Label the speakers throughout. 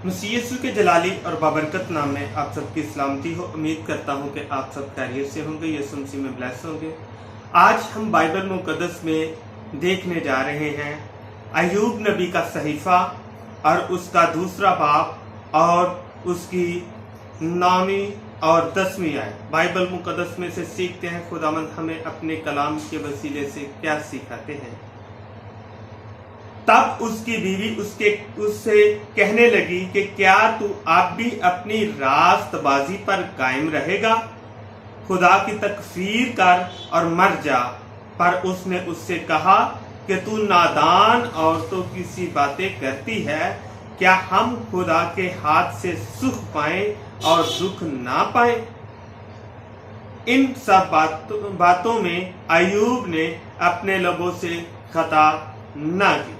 Speaker 1: मसीह यीशु के जलाली और बाबरकत नाम में आप सबकी सलामती हो। उम्मीद करता हूं कि आप सब खैरियत से होंगे, यीशु मसीह में ब्लेस होंगे। आज हम बाइबल मुकद्दस में देखने जा रहे हैं अय्यूब नबी का सहीफा और उसका दूसरा बाब और उसकी 9वीं और 10वीं आयत। बाइबल मुकद्दस में से सीखते हैं खुदावंद हमें अपने कलाम के वसीले से क्या सिखाते हैं। तब उसकी बीवी उससे कहने लगी कि क्या तू आप भी अपनी रास्तबाजी पर कायम रहेगा? खुदा की तकफीर कर और मर जा। पर उसने उससे कहा कि तू नादान औरतों की सी बातें करती है। क्या हम खुदा के हाथ से सुख पाएं और दुख ना पाएं? इन सब बातों में अय्यूब ने अपने लबों से खता ना की।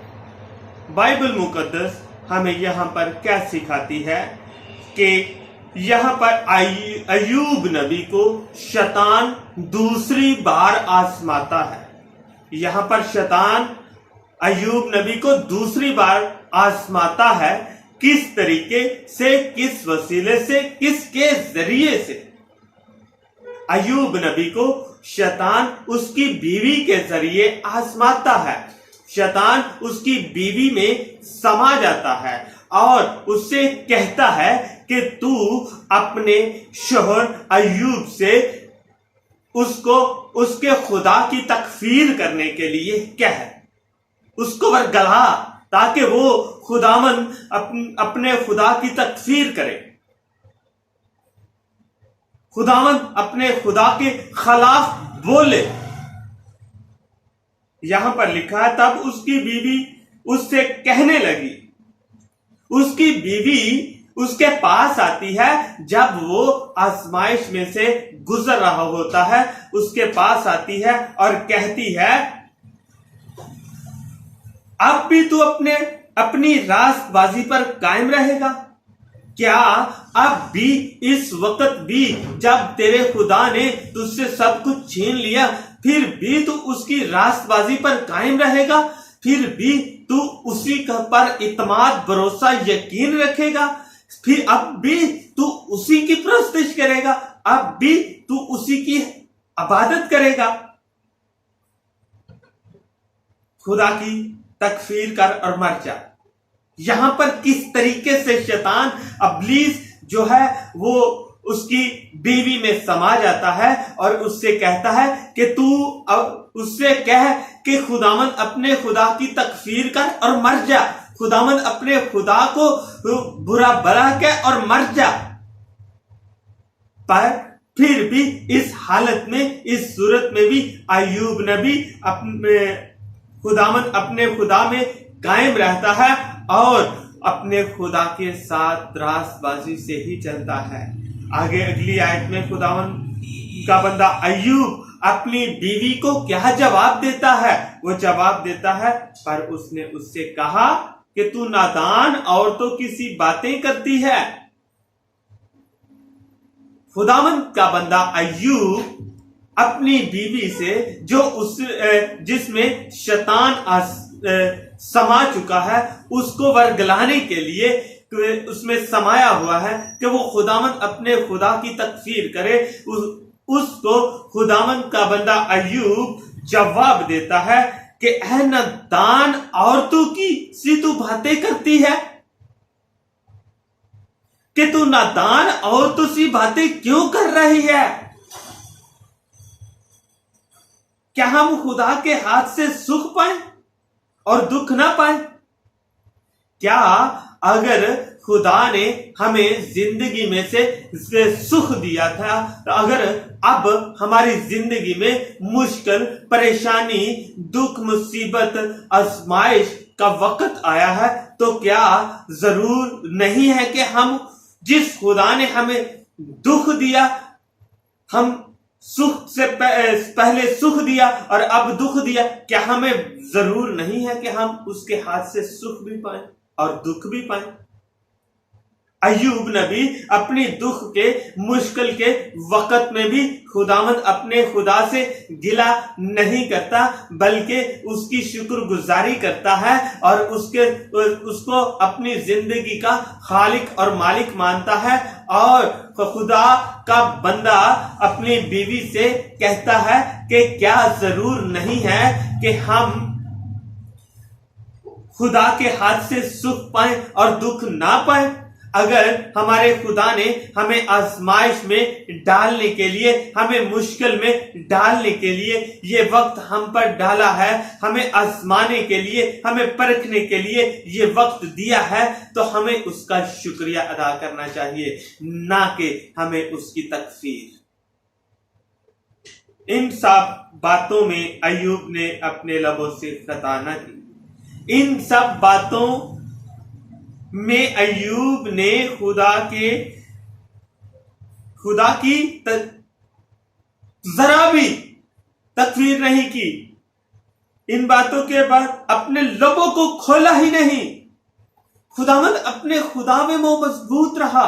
Speaker 1: बाइबल मुकद्दस हमें यहाँ पर क्या सिखाती है कि यहाँ पर अय्यूब नबी को शैतान दूसरी बार आजमाता है। यहाँ पर शैतान अय्यूब नबी को दूसरी बार आजमाता है। किस तरीके से, किस वसीले से, किसके जरिए से? अय्यूब नबी को शैतान उसकी बीवी के जरिए आजमाता है। शैतान उसकी बीवी में समा जाता है और उससे कहता है कि तू अपने शोहर अय्यूब से उसको उसके खुदा की तकफीर करने के लिए कह, उसको वरगला ताकि वो खुदावन अपने खुदा की तकफीर करे, खुदावन अपने खुदा के खिलाफ बोले। यहां पर लिखा है तब उसकी बीवी उससे कहने लगी। उसकी बीवी उसके पास आती है जब वो आजमाइश में से गुजर रहा होता है। उसके पास आती है और कहती है अब भी तू अपनी रास्तबाजी पर कायम रहेगा? क्या अब भी, इस वक्त भी जब तेरे खुदा ने तुझसे सब कुछ छीन लिया, फिर भी तू उसकी रास्तबाजी पर कायम रहेगा? फिर भी तू उसी पर इत्मीनान, भरोसा, यकीन रखेगा? फिर अब भी तू उसी की परस्तिश करेगा? अब भी तू उसी की इबादत करेगा? खुदा की तकफीर कर और मर जा। यहां पर किस तरीके से शैतान इब्लीस जो है वो उसकी बीवी में समा जाता है और उससे कहता है कि तू उससे कह कि खुदावंद अपने खुदा की तकफीर कर और मर जा। खुदावंद अपने खुदा को बुरा भला कह और मर जा। पर फिर भी इस हालत में, इस सूरत में भी अय्यूब नबी अपने खुदा में कायम रहता है और अपने खुदा के साथ रास्तबाजी से ही चलता है। आगे अगली आयत में खुदावन का बंदा अय्यूब अपनी बीवी को क्या जवाब देता है? वो जवाब देता है पर उसने उससे कहा कि तू नादान औरतों की सी बातें करती है। खुदावन का बंदा अय्यूब अपनी बीवी से जिसमें शैतान समा चुका है उसको वरगलाने के लिए उसमें समाया हुआ है कि वो खुदावंद अपने खुदा की तकफीर करे। उसको खुदावंद का बंदा अय्यूब जवाब देता है कि ऐ नादान औरतों की सी तू बातें करती है, कि तू नादान औरतों सी बातें क्यों कर रही है? क्या हम खुदा के हाथ से सुख पाए और दुख ना पाए? क्या अगर खुदा ने हमें जिंदगी में से सुख दिया था, तो अगर अब हमारी जिंदगी में मुश्किल, परेशानी, दुख, मुसीबत, आजमाइश का वक्त आया है, तो क्या जरूर नहीं है कि हम जिस खुदा ने हमें दुख दिया, हम सुख से पहले सुख दिया और अब दुख दिया, क्या हमें जरूर नहीं है कि हम उसके हाथ से सुख भी पाएं और दुख भी पाएं? अय्यूब नबी अपनी दुख के मुश्किल के वक्त में भी खुदावंद अपने खुदा से गिला नहीं करता, बल्कि उसकी शुक्रगुजारी करता है और उसको अपनी जिंदगी का खालिक और मालिक मानता है। और खुदा का बंदा अपनी बीवी से कहता है कि क्या जरूर नहीं है कि हम खुदा के हाथ से सुख पाए और दुख ना पाए। अगर हमारे खुदा ने हमें आजमाइश में डालने के लिए, हमें मुश्किल में डालने के लिए ये वक्त हम पर डाला है, हमें आजमाने के लिए, हमें परखने के लिए ये वक्त दिया है, तो हमें उसका शुक्रिया अदा करना चाहिए, ना कि हमें उसकी तकफीर। इन सब बातों में अय्यूब ने अपने लबों से खता न की। इन सब बातों में अय्यूब ने खुदा की जरा भी तकफीर नहीं की। इन बातों के बाद अपने लबों को खोला ही नहीं। खुदावंद अपने खुदा में वो मजबूत रहा।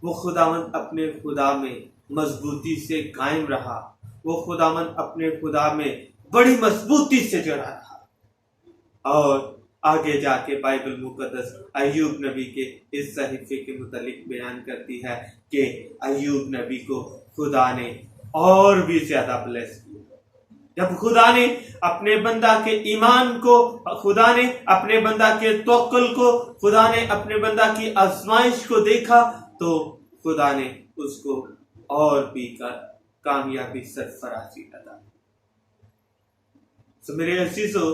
Speaker 1: वो खुदावंद अपने खुदा में मजबूती से कायम रहा। वो खुदावंद अपने खुदा में बड़ी मजबूती से जुड़ा रहा। और आगे जाके बाइबल मुकद्दस अय्यूब नबी के इस सहीफे के मुतालिक बयान करती है कि अय्यूब नबी को खुदा ने और भी ज्यादा ब्लेस किया। जब खुदा ने अपने बंदा के ईमान को, खुदा ने अपने बंदा के तवक्कुल को, खुदा ने अपने बंदा की आजमाइश को देखा, तो खुदा ने उसको और भी कामयाबी सरफराजी अदा। तो मेरे अजीजों,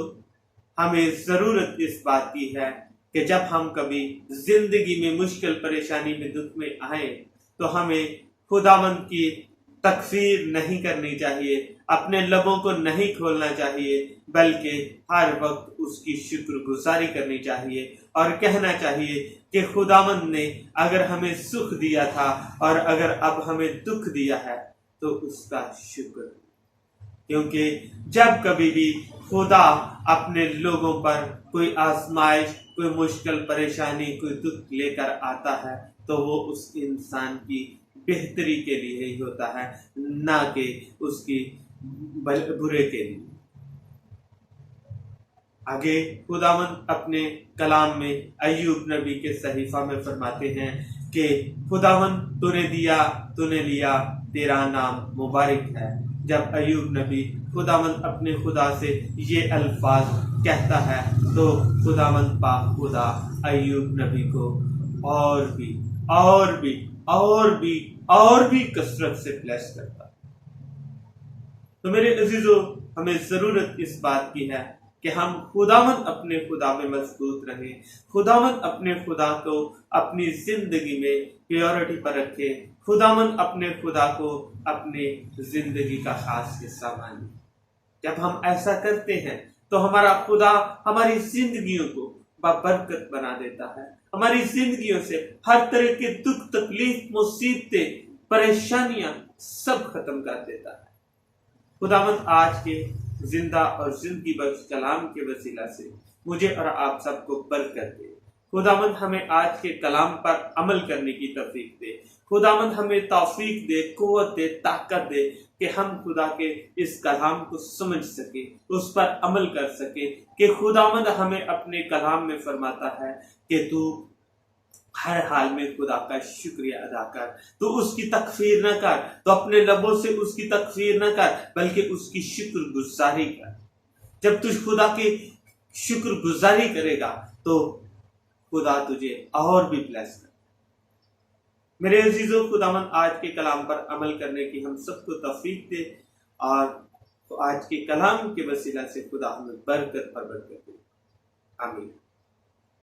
Speaker 1: हमें जरूरत इस बात की है कि जब हम कभी जिंदगी में मुश्किल परेशानी में दुख में आए तो हमें खुदावंद की तकफीर नहीं करनी चाहिए, अपने लबों को नहीं खोलना चाहिए, बल्कि हर वक्त उसकी शुक्रगुजारी करनी चाहिए और कहना चाहिए कि खुदावंद ने अगर हमें सुख दिया था और अगर अब हमें दुख दिया है तो उसका शुक्र। क्योंकि जब कभी भी खुदा अपने लोगों पर कोई आजमाइश, कोई मुश्किल परेशानी, कोई दुख लेकर आता है तो वो उस इंसान की बेहतरी के लिए ही होता है, ना कि उसकी बुरे के लिए। आगे खुदावंद अपने कलाम में अय्यूब नबी के सहीफा में फरमाते हैं कि खुदावंद तूने दिया तूने लिया, तेरा नाम मुबारक है। जब अय्यूब नबी खुदावंद अपने खुदा से ये अल्फाज कहता है तो खुदावंद पाक खुदा अय्यूब नबी को और भी कसरत से ब्लेस करता। तो मेरे अजीजों, हमें जरूरत इस बात की है कि हम खुदावंद अपने खुदा में मजबूत रहें, खुदावंद अपने खुदा को अपनी जिंदगी में प्योरिटी पर रखें, खुदावंद अपने खुदा को अपने जिंदगी का खास हिस्सा माने। जब हम ऐसा करते हैं तो हमारा खुदा हमारी जिंदगियों को बाबरकत बना देता है, हमारी जिंदगियों से हर तरह के दुख, तकलीफ, मुसीबतें, परेशानियां सब खत्म कर देता है। खुदावंद आज के जिंदा और जिंदगी बख्श कलाम के वसीला से मुझे और आप सबको बरकत दे। खुदावंद हमें आज के कलाम पर अमल करने की तौफीक दे। खुदावंद हमें तौफीक दे, कुव्वत दे, ताकत दे कि हम खुदा के इस कलाम को समझ सके, उस पर अमल कर सके। कि खुदावंद हमें अपने कलाम में फरमाता है कि तू हर हाल में खुदा का शुक्रिया अदा कर, तो उसकी तकफीर न कर, तो अपने लबों से उसकी तकफीर न कर, बल्कि उसकी शुक्रगुजारी कर। जब तू खुदा की शुक्रगुजारी करेगा तो खुदा तुझे और भी ब्लेस कर। मेरे अजीजों, खुदावंद आज के कलाम पर अमल करने की हम सबको तौफीक दे और तो आज के कलाम के वसीला से खुदा हमें बरकत पर बरकत दे। आमीन।